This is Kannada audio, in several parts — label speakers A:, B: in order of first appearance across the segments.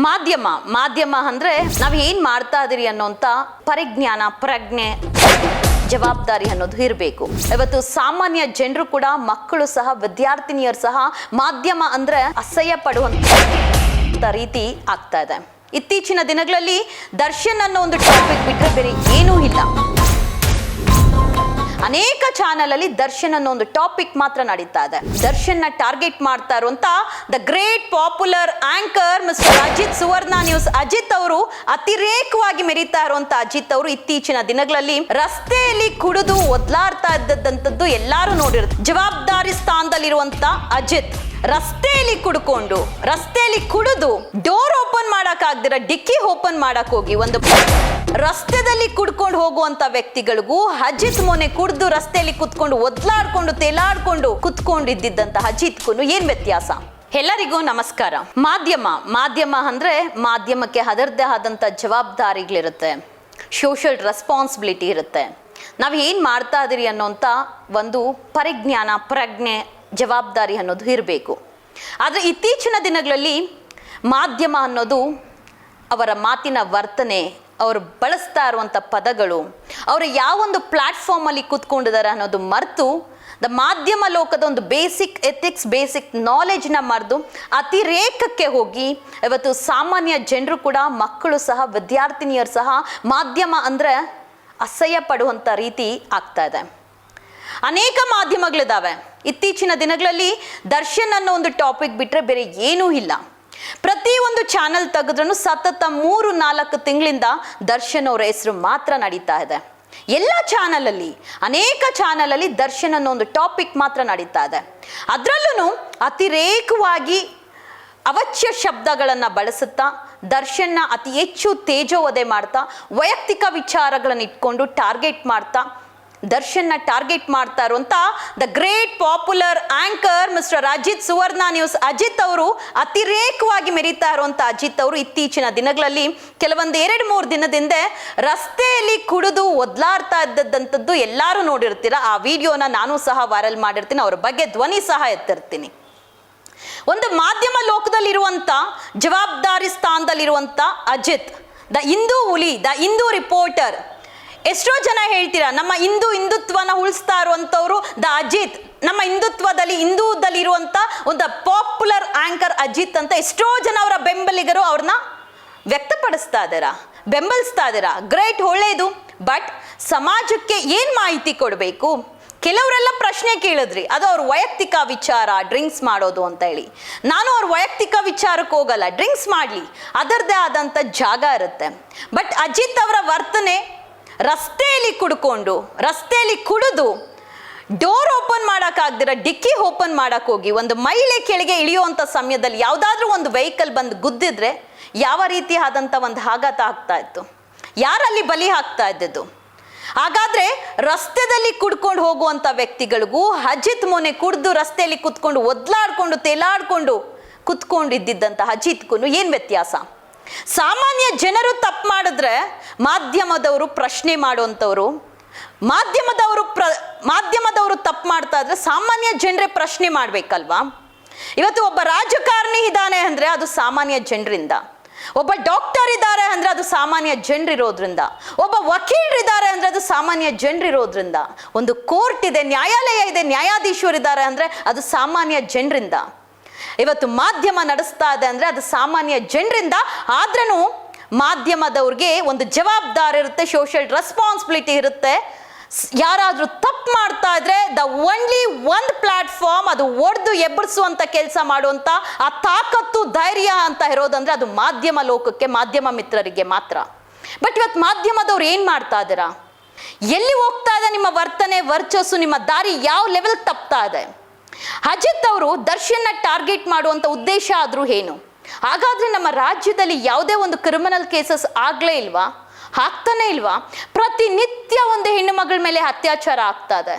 A: ಮಾಧ್ಯಮ ಅಂದ್ರೆ ನಾವ್ ಏನ್ ಮಾಡ್ತಾ ಇದೀರಿ ಅನ್ನೋಂತ ಪರಿಜ್ಞಾನ, ಪ್ರಜ್ಞೆ, ಜವಾಬ್ದಾರಿ ಅನ್ನೋದು ಇರಬೇಕು. ಇವತ್ತು ಸಾಮಾನ್ಯ ಜನರು ಕೂಡ, ಮಕ್ಕಳು ಸಹ, ವಿದ್ಯಾರ್ಥಿನಿಯರು ಸಹ ಮಾಧ್ಯಮ ಅಂದ್ರೆ ಅಸಹ್ಯ ಪಡುವಂತ ರೀತಿ ಆಗ್ತಾ ಇದೆ. ಇತ್ತೀಚಿನ ದಿನಗಳಲ್ಲಿ ದರ್ಶನ್ ಅನ್ನೋ ಒಂದು ಟಾಪಿಕ್ ಬಿಟ್ಟರೆ ಬೇರೆ ಏನೂ ಇಲ್ಲ. ಅನೇಕ ಚಾನೆಲ್ ಅಲ್ಲಿ ದರ್ಶನ್ ಅನ್ನೋ ಒಂದು ಟಾಪಿಕ್ ಮಾತ್ರ ನಡೀತಾ ಇದೆ. ದರ್ಶನ್ ನ ಟಾರ್ಗೆಟ್ ಮಾಡ್ತಾ ಇರುವಂತ the great popular anchor mister Ajit, Suvarna news Ajit ಅವರು, ಅತಿರೇಕವಾಗಿ ಮೆರೀತಾ ಇರುವಂತ ಅಜಿತ್ ಅವರು ಇತ್ತೀಚಿನ ದಿನಗಳಲ್ಲಿ ರಸ್ತೆಯಲ್ಲಿ ಕುಡಿದು ಒದ್ಲಾಡ್ತಾ ಇದ್ದಂಥದ್ದು ಎಲ್ಲರೂ ನೋಡಿರುತ್ತೆ. ಜವಾಬ್ದಾರಿ ಸ್ಥಾನದಲ್ಲಿರುವಂತ ಅಜಿತ್ ರಸ್ತೆಯಲ್ಲಿ ಕುಡಿದು ಡೋರ್ ಓಪನ್ ಮಾಡಕ್ ಆಗ್ದಿರ ಡಿಕ್ಕಿ ಓಪನ್ ಮಾಡಕ್ ಹೋಗಿ ಒಂದು ರಸ್ತೆದಲ್ಲಿ ಕುಡ್ಕೊಂಡು ಹೋಗುವಂತ ವ್ಯಕ್ತಿಗಳಿಗೂ ಅಜಿತ್ ಮೊನ್ನೆ ಕುಡ್ದು ರಸ್ತೆಯಲ್ಲಿ ಕುತ್ಕೊಂಡು ಒದ್ಲಾಡ್ಕೊಂಡು ತೇಲಾಡ್ಕೊಂಡು ಕುತ್ಕೊಂಡಿದ್ದಂತ ಅಜಿತ್ಗೂ ಏನ್ ವ್ಯತ್ಯಾಸ? ಎಲ್ಲರಿಗೂ ನಮಸ್ಕಾರ. ಮಾಧ್ಯಮ ಅಂದ್ರೆ ಮಾಧ್ಯಮಕ್ಕೆ ಅದರದ್ದೇ ಆದಂತ ಜವಾಬ್ದಾರಿಗಳಿರುತ್ತೆ, ಸೋಷಿಯಲ್ ರೆಸ್ಪಾನ್ಸಿಬಿಲಿಟಿ ಇರುತ್ತೆ. ನಾವ್ ಏನ್ ಮಾಡ್ತಾ ಇದೀರಿ ಅನ್ನೋಂತ ಒಂದು ಪರಿಜ್ಞಾನ, ಪ್ರಜ್ಞೆ, ಜವಾಬ್ದಾರಿ ಅನ್ನೋದು ಇರಬೇಕು. ಆದರೆ ಇತ್ತೀಚಿನ ದಿನಗಳಲ್ಲಿ ಮಾಧ್ಯಮ ಅನ್ನೋದು ಅವರ ಮಾತಿನ ವರ್ತನೆ, ಅವರು ಬಳಸ್ತಾ ಇರುವಂಥ ಪದಗಳು, ಅವರು ಯಾವೊಂದು ಪ್ಲಾಟ್ಫಾರ್ಮಲ್ಲಿ ಕೂತ್ಕೊಂಡಿದ್ದಾರೆ ಅನ್ನೋದು ಮರೆತು ಮಾಧ್ಯಮ ಲೋಕದ ಒಂದು ಬೇಸಿಕ್ ಎಥಿಕ್ಸ್, ಬೇಸಿಕ್ ನಾಲೆಜ್ನ ಮರೆದು ಅತಿರೇಕಕ್ಕೆ ಹೋಗಿ ಇವತ್ತು ಸಾಮಾನ್ಯ ಜನರು ಕೂಡ, ಮಕ್ಕಳು ಸಹ, ವಿದ್ಯಾರ್ಥಿನಿಯರು ಸಹ ಮಾಧ್ಯಮ ಅಂದರೆ ಅಸಹ್ಯ ಪಡುವಂಥ ರೀತಿ ಆಗ್ತಾ ಇದೆ. ಅನೇಕ ಮಾಧ್ಯಮಗಳಿದ್ದಾವೆ. ಇತ್ತೀಚಿನ ದಿನಗಳಲ್ಲಿ ದರ್ಶನ್ ಅನ್ನೋ ಒಂದು ಟಾಪಿಕ್ ಬಿಟ್ಟರೆ ಬೇರೆ ಏನೂ ಇಲ್ಲ. ಪ್ರತಿಯೊಂದು ಚಾನಲ್ ತೆಗೆದ್ರೂ ಸತತ 3-4 ತಿಂಗಳಿಂದ ದರ್ಶನ್ ಅವರ ಹೆಸರು ಮಾತ್ರ ನಡೀತಾ ಇದೆ. ಎಲ್ಲ ಚಾನಲಲ್ಲಿ, ಅನೇಕ ಚಾನಲಲ್ಲಿ ದರ್ಶನ್ ಅನ್ನೋ ಒಂದು ಟಾಪಿಕ್ ಮಾತ್ರ ನಡೀತಾ ಇದೆ. ಅದರಲ್ಲೂ ಅತಿರೇಕವಾಗಿ ಅವಾಚ್ಯ ಶಬ್ದಗಳನ್ನು ಬಳಸುತ್ತಾ, ದರ್ಶನ್ನ ಅತಿ ಹೆಚ್ಚು ತೇಜೋವಧೆ ಮಾಡ್ತಾ, ವೈಯಕ್ತಿಕ ವಿಚಾರಗಳನ್ನು ಇಟ್ಕೊಂಡು ಟಾರ್ಗೆಟ್ ಮಾಡ್ತಾ, ದರ್ಶನ್ನ ಟಾರ್ಗೆಟ್ ಮಾಡ್ತಾ ಇರುವಂತ the great popular anchor mister Ajit, Suvarna news Ajit ಅವರು, ಅತಿರೇಕವಾಗಿ ಮೆರೀತಾ ಇರುವಂತ ಅಜಿತ್ ಅವರು ಇತ್ತೀಚಿನ ದಿನಗಳಲ್ಲಿ ಕೆಲವೊಂದು 2-3 ದಿನದಿಂದ ರಸ್ತೆಯಲ್ಲಿ ಕುಡಿದು ಒದ್ಲಾಡ್ತಾ ಇದ್ದಂಥದ್ದು ಎಲ್ಲರೂ ನೋಡಿರ್ತೀರ. ಆ ವಿಡಿಯೋನ ನಾನು ಸಹ ವೈರಲ್ ಮಾಡಿರ್ತೀನಿ, ಅವ್ರ ಬಗ್ಗೆ ಧ್ವನಿ ಸಹ ಎತ್ತಿರ್ತೀನಿ. ಒಂದು ಮಾಧ್ಯಮ ಲೋಕದಲ್ಲಿರುವಂತ ಜವಾಬ್ದಾರಿ ಸ್ಥಾನದಲ್ಲಿರುವಂತ ಅಜಿತ್, ದ ಹಿಂದೂ ಹುಲಿ, ದ ಹಿಂದೂ ರಿಪೋರ್ಟರ್. ಎಷ್ಟೋ ಜನ ಹೇಳ್ತೀರಾ ನಮ್ಮ ಹಿಂದುತ್ವನ ಉಳಿಸ್ತಾ ಇರುವಂತವ್ರು ದ ಅಜಿತ್, ನಮ್ಮ ಹಿಂದೂದಲ್ಲಿ ಇರುವಂತ ಒಂದು ಪಾಪ್ಯುಲರ್ ಆಂಕರ್ ಅಜಿತ್ ಅಂತ ಎಷ್ಟೋ ಜನ ಅವರ ಬೆಂಬಲಿಗರು ಅವ್ರನ್ನ ವ್ಯಕ್ತಪಡಿಸ್ತಾ ಇದ್ದಾರಾ, ಬೆಂಬಲಿಸ್ತಾ ಇದ್ದಾರಾ. ಗ್ರೇಟ್, ಒಳ್ಳೇದು. ಬಟ್ ಸಮಾಜಕ್ಕೆ ಏನ್ ಮಾಹಿತಿ ಕೊಡಬೇಕು? ಕೆಲವರೆಲ್ಲ ಪ್ರಶ್ನೆ ಕೇಳಿದ್ರಿ, ಅದು ಅವ್ರ ವೈಯಕ್ತಿಕ ವಿಚಾರ, ಡ್ರಿಂಕ್ಸ್ ಮಾಡೋದು ಅಂತ ಹೇಳಿ. ನಾನು ಅವ್ರ ವೈಯಕ್ತಿಕ ವಿಚಾರಕ್ಕೆ ಹೋಗಲ್ಲ, ಡ್ರಿಂಕ್ಸ್ ಮಾಡಲಿ, ಅದರದ್ದೇ ಆದಂಥ ಜಾಗ ಇರುತ್ತೆ. ಬಟ್ ಅಜಿತ್ ಅವರ ವರ್ತನೆ, ರಸ್ತೆಯಲ್ಲಿ ಕುಡಿದು ಡೋರ್ ಓಪನ್ ಮಾಡೋಕ್ಕಾಗ್ದಿರ ಡಿಕ್ಕಿ ಓಪನ್ ಮಾಡಕ್ ಹೋಗಿ ಒಂದು ಮಹಿಳೆ ಕೆಳಗೆ ಇಳಿಯುವಂಥ ಸಮಯದಲ್ಲಿ ಯಾವುದಾದ್ರೂ ಒಂದು ವೆಹಿಕಲ್ ಬಂದು ಗುದ್ದಿದ್ರೆ ಯಾವ ರೀತಿ ಆದಂಥ ಒಂದು ಆಘಾತ ಆಗ್ತಾ ಇತ್ತು? ಯಾರಲ್ಲಿ ಬಲಿ ಆಗ್ತಾ ಇದ್ದದ್ದು? ಹಾಗಾದ್ರೆ ರಸ್ತೆಯಲ್ಲಿ ಕುಡ್ಕೊಂಡು ಹೋಗುವಂಥ ವ್ಯಕ್ತಿಗಳಿಗೂ ಅಜಿತ್ ಮೊನ್ನೆ ಕುಡ್ದು ರಸ್ತೆಯಲ್ಲಿ ಕುತ್ಕೊಂಡು ಒದ್ಲಾಡ್ಕೊಂಡು ತೇಲಾಡ್ಕೊಂಡು ಕುತ್ಕೊಂಡಿದ್ದಂಥ ಅಜಿತ್ಗೂ ಏನು ವ್ಯತ್ಯಾಸ? ಸಾಮಾನ್ಯ ಜನರು ತಪ್ಪು ಮಾಡಿದ್ರೆ ಮಾಧ್ಯಮದವರು ಪ್ರಶ್ನೆ ಮಾಡುವಂಥವ್ರು, ಮಾಧ್ಯಮದವರು ತಪ್ಪು ಮಾಡ್ತಾ ಇದ್ರೆ ಸಾಮಾನ್ಯ ಜನರೇ ಪ್ರಶ್ನೆ ಮಾಡ್ಬೇಕಲ್ವಾ? ಇವತ್ತು ಒಬ್ಬ ರಾಜಕಾರಣಿ ಇದ್ದಾನೆ ಅಂದ್ರೆ ಅದು ಸಾಮಾನ್ಯ ಜನರಿಂದ, ಒಬ್ಬ ಡಾಕ್ಟರ್ ಇದ್ದಾರೆ ಅಂದ್ರೆ ಅದು ಸಾಮಾನ್ಯ ಜನರಿರೋದ್ರಿಂದ, ಒಬ್ಬ ವಕೀಲರಿದ್ದಾರೆ ಅಂದ್ರೆ ಅದು ಸಾಮಾನ್ಯ ಜನರಿರೋದ್ರಿಂದ, ಒಂದು ಕೋರ್ಟ್ ಇದೆ, ನ್ಯಾಯಾಲಯ ಇದೆ, ನ್ಯಾಯಾಧೀಶರಿದ್ದಾರೆ ಅಂದ್ರೆ ಅದು ಸಾಮಾನ್ಯ ಜನರಿಂದ. ಇವತ್ತು ಮಾಧ್ಯಮ ನಡೆಸ್ತಾ ಇದೆ ಅಂದ್ರೆ ಅದು ಸಾಮಾನ್ಯ ಜನರಿಂದ. ಆದ್ರೂ ಮಾಧ್ಯಮದವ್ರಿಗೆ ಒಂದು ಜವಾಬ್ದಾರಿ ಇರುತ್ತೆ, ಸೋಷಿಯಲ್ ರೆಸ್ಪಾನ್ಸಿಬಿಲಿಟಿ ಇರುತ್ತೆ. ಯಾರಾದ್ರೂ ತಪ್ಪು ಮಾಡ್ತಾ ಇದ್ರೆ ದ ಓನ್ಲಿ ಒಂದು ಪ್ಲಾಟ್ಫಾರ್ಮ್, ಅದು ಒಡೆದು ಎಬ್ಬರಿಸುವಂತ ಕೆಲಸ ಮಾಡುವಂತ ಆ ತಾಕತ್ತು, ಧೈರ್ಯ ಅಂತ ಇರೋದಂದ್ರೆ ಅದು ಮಾಧ್ಯಮ ಲೋಕಕ್ಕೆ, ಮಾಧ್ಯಮ ಮಿತ್ರರಿಗೆ ಮಾತ್ರ. ಬಟ್ ಇವತ್ತು ಮಾಧ್ಯಮದವ್ರು ಏನ್ ಮಾಡ್ತಾ ಇದ್ದೀರಾ? ಎಲ್ಲಿ ಹೋಗ್ತಾ ಇದೆ ನಿಮ್ಮ ವರ್ತನೆ, ವರ್ಚಸ್ಸು, ನಿಮ್ಮ ದಾರಿ ಯಾವ ಲೆವೆಲ್ ತಪ್ತಾ ಇದೆ? ಅಜಿತ್ ಅವರು ದರ್ಶನ್ನ ಟಾರ್ಗೆಟ್ ಮಾಡುವಂತ ಉದ್ದೇಶ ಆದ್ರೂ ಏನು? ಹಾಗಾದ್ರೆ ನಮ್ಮ ರಾಜ್ಯದಲ್ಲಿ ಯಾವುದೇ ಒಂದು ಕ್ರಿಮಿನಲ್ ಕೇಸಸ್ ಆಗ್ಲೇ ಇಲ್ವಾ? ಆಗ್ತಾನೆ ಇಲ್ವಾ? ಪ್ರತಿನಿತ್ಯ ಒಂದು ಹೆಣ್ಣು ಮಗಳ ಮೇಲೆ ಅತ್ಯಾಚಾರ ಆಗ್ತಾ ಇದೆ.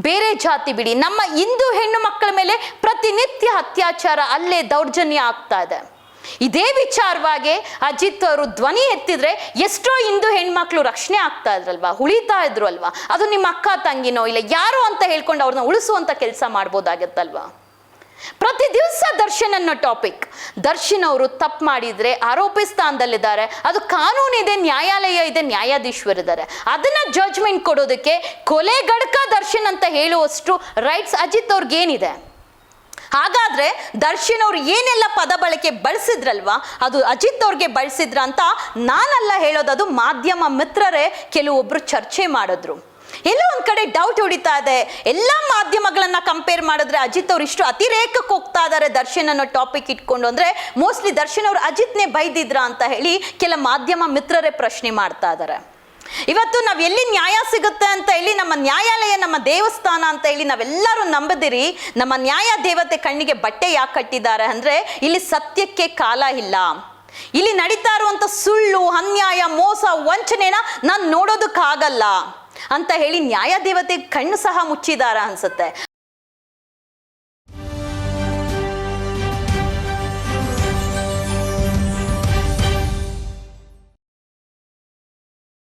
A: ಬೇರೆ ಜಾತಿ ಬಿಡಿ, ನಮ್ಮ ಹಿಂದೂ ಹೆಣ್ಣು ಮಕ್ಕಳ ಮೇಲೆ ಪ್ರತಿನಿತ್ಯ ಅತ್ಯಾಚಾರ, ಅಲ್ಲೇ ದೌರ್ಜನ್ಯ ಆಗ್ತಾ ಇದೆ. ಇದೇ ವಿಚಾರವಾಗಿ ಅಜಿತ್ ಅವರು ಧ್ವನಿ ಎತ್ತಿದ್ರೆ ಎಷ್ಟೋ ಹಿಂದೂ ಹೆಣ್ಮಕ್ಳು ರಕ್ಷಣೆ ಆಗ್ತಾ ಇದ್ರಲ್ವಾ, ಉಳಿತಾ ಇದ್ರು ಅಲ್ವಾ? ಅದು ನಿಮ್ಮ ಅಕ್ಕ ತಂಗಿನೋ ಇಲ್ಲ ಯಾರೋ ಅಂತ ಹೇಳ್ಕೊಂಡು ಅವ್ರನ್ನ ಉಳಿಸುವಂತ ಕೆಲಸ ಮಾಡ್ಬೋದಾಗತ್ತಲ್ವಾ? ಪ್ರತಿ ದಿವಸ ದರ್ಶನ್ ಅನ್ನೋ ಟಾಪಿಕ್. ದರ್ಶನ್ ಅವರು ತಪ್ಪು ಮಾಡಿದ್ರೆ ಆರೋಪಿ ಸ್ಥಾನದಲ್ಲಿದ್ದಾರೆ, ಅದು ಕಾನೂನಿದೆ, ನ್ಯಾಯಾಲಯ ಇದೆ, ನ್ಯಾಯಾಧೀಶರಿದ್ದಾರೆ. ಅದನ್ನ ಜಡ್ಜ್ಮೆಂಟ್ ಕೊಡೋದಕ್ಕೆ ಕೊಲೆಗಡಕ ದರ್ಶನ್ ಅಂತ ಹೇಳುವಷ್ಟು ರೈಟ್ಸ್ ಅಜಿತ್ ಅವ್ರಿಗೇನಿದೆ? ಹಾಗಾದ್ರೆ ದರ್ಶನ್ ಅವ್ರು ಏನೆಲ್ಲ ಪದ ಬಳಕೆ ಬಳಸಿದ್ರಲ್ವಾ, ಅದು ಅಜಿತ್ ಅವ್ರಿಗೆ ಬಳಸಿದ್ರ ಅಂತ ನಾನಲ್ಲ ಹೇಳೋದು, ಅದು ಮಾಧ್ಯಮ ಮಿತ್ರರೇ ಕೆಲವೊಬ್ರು ಚರ್ಚೆ ಮಾಡಿದ್ರು. ಎಲ್ಲೋ ಒಂದ್ ಕಡೆ ಡೌಟ್ ಹೊಡಿತಾ ಇದೆ, ಎಲ್ಲಾ ಮಾಧ್ಯಮಗಳನ್ನ ಕಂಪೇರ್ ಮಾಡಿದ್ರೆ ಅಜಿತ್ ಅವ್ರು ಇಷ್ಟು ಅತಿರೇಕಕ್ಕೆ ಹೋಗ್ತಾ ಇದಾರೆ ದರ್ಶನ್ ಅನ್ನೋ ಟಾಪಿಕ್ ಇಟ್ಕೊಂಡು, ಅಂದ್ರೆ ಮೋಸ್ಟ್ಲಿ ದರ್ಶನ್ ಅವ್ರು ಅಜಿತ್ನೇ ಬೈದಿದ್ರ ಅಂತ ಹೇಳಿ ಕೆಲ ಮಾಧ್ಯಮ ಮಿತ್ರರೇ ಪ್ರಶ್ನೆ ಮಾಡ್ತಾ ಇದಾರೆ. ಇವತ್ತು ನಾವ್ ಎಲ್ಲಿ ನ್ಯಾಯ ಸಿಗುತ್ತೆ ಅಂತ ಹೇಳಿ, ನಮ್ಮ ನ್ಯಾಯಾಲಯ ನಮ್ಮ ದೇವಸ್ಥಾನ ಅಂತ ಹೇಳಿ ನಾವೆಲ್ಲರೂ ನಂಬದಿರಿ. ನಮ್ಮ ನ್ಯಾಯ ದೇವತೆ ಕಣ್ಣಿಗೆ ಬಟ್ಟೆ ಯಾಕೆ ಕಟ್ಟಿದ್ದಾರೆ ಅಂದ್ರೆ, ಇಲ್ಲಿ ಸತ್ಯಕ್ಕೆ ಕಾಲ ಇಲ್ಲ. ಇಲ್ಲಿ ನಡೀತಾ ಇರುವಂತ ಸುಳ್ಳು, ಅನ್ಯಾಯ, ಮೋಸ, ವಂಚನೆನ ನಾನು ನೋಡೋದಕ್ಕಾಗಲ್ಲ ಅಂತ ಹೇಳಿ ನ್ಯಾಯ ದೇವತೆ ಕಣ್ಣು ಸಹ ಮುಚ್ಚಿದಾರ ಅನ್ಸುತ್ತೆ.